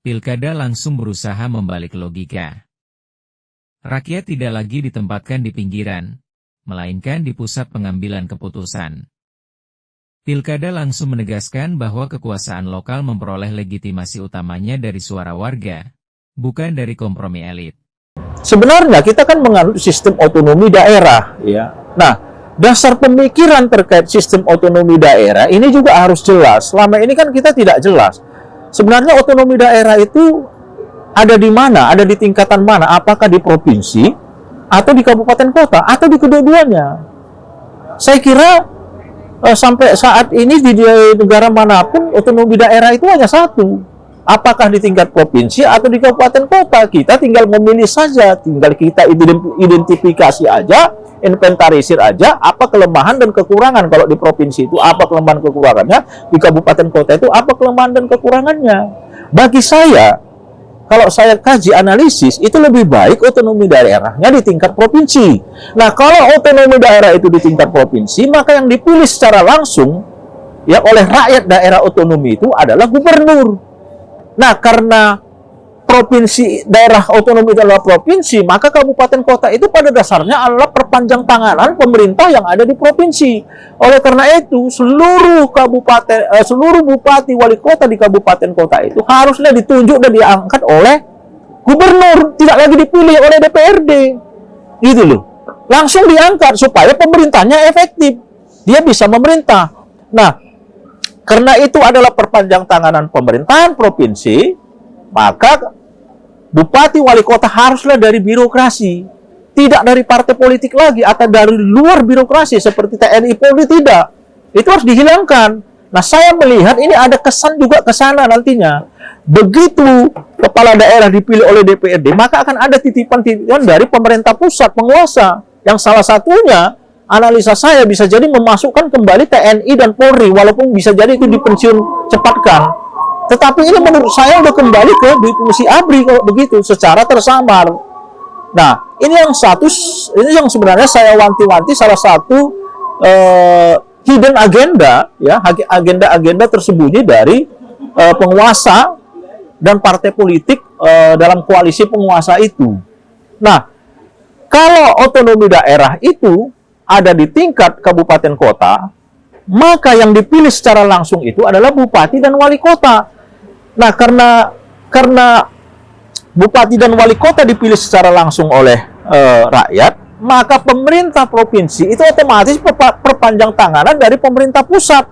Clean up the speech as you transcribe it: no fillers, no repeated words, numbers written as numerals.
Pilkada langsung berusaha membalik logika. Rakyat tidak lagi ditempatkan di pinggiran, melainkan di pusat pengambilan keputusan. Pilkada langsung menegaskan bahwa kekuasaan lokal memperoleh legitimasi utamanya dari suara warga, bukan dari kompromi elit. Sebenarnya kita kan menganut sistem otonomi daerah, ya. Nah, dasar pemikiran terkait sistem otonomi daerah ini juga harus jelas. Selama ini kan kita tidak jelas. Sebenarnya otonomi daerah itu ada di mana? Ada di tingkatan mana? Apakah di provinsi, atau di kabupaten kota, atau di kedua-duanya? Saya kira sampai saat ini di negara manapun otonomi daerah itu hanya satu. Apakah di tingkat provinsi atau di kabupaten kota? Kita tinggal memilih saja, tinggal kita identifikasi aja, inventarisir aja apa kelemahan dan kekurangan. Kalau di provinsi itu apa kelemahan kekurangannya, di kabupaten kota itu apa kelemahan dan kekurangannya. Bagi saya, kalau saya kaji analisis, itu lebih baik otonomi daerahnya di tingkat provinsi. Nah, kalau otonomi daerah itu di tingkat provinsi, maka yang dipilih secara langsung ya oleh rakyat daerah otonomi itu adalah gubernur. Nah, karena provinsi, daerah otonomi adalah provinsi, maka kabupaten kota itu pada dasarnya adalah perpanjang tanganan pemerintah yang ada di provinsi. Oleh karena itu, seluruh bupati wali kota di kabupaten kota itu harusnya ditunjuk dan diangkat oleh gubernur, tidak lagi dipilih oleh DPRD. Gitu loh. Langsung diangkat supaya pemerintahnya efektif. Dia bisa memerintah. Nah, karena itu adalah perpanjang tanganan pemerintahan provinsi, maka bupati wali kota haruslah dari birokrasi, tidak dari partai politik lagi atau dari luar birokrasi seperti TNI Polri, tidak. Itu harus dihilangkan. Nah, saya melihat ini ada kesan juga ke sana nantinya. Begitu kepala daerah dipilih oleh DPRD, maka akan ada titipan-titipan dari pemerintah pusat, penguasa, yang salah satunya analisa saya bisa jadi memasukkan kembali TNI dan Polri, walaupun bisa jadi itu dipensiun cepatkan. Tetapi ini menurut saya udah kembali ke duit fungsi ABRI kalau begitu, secara tersamar. Nah, ini yang sebenarnya saya wanti-wanti salah satu hidden agenda, ya, agenda-agenda tersembunyi dari penguasa dan partai politik dalam koalisi penguasa itu. Nah, kalau otonomi daerah itu ada di tingkat kabupaten kota, maka yang dipilih secara langsung itu adalah bupati dan wali kota. Nah, karena bupati dan wali kota dipilih secara langsung oleh rakyat, maka pemerintah provinsi itu otomatis perpanjang tanganan dari pemerintah pusat.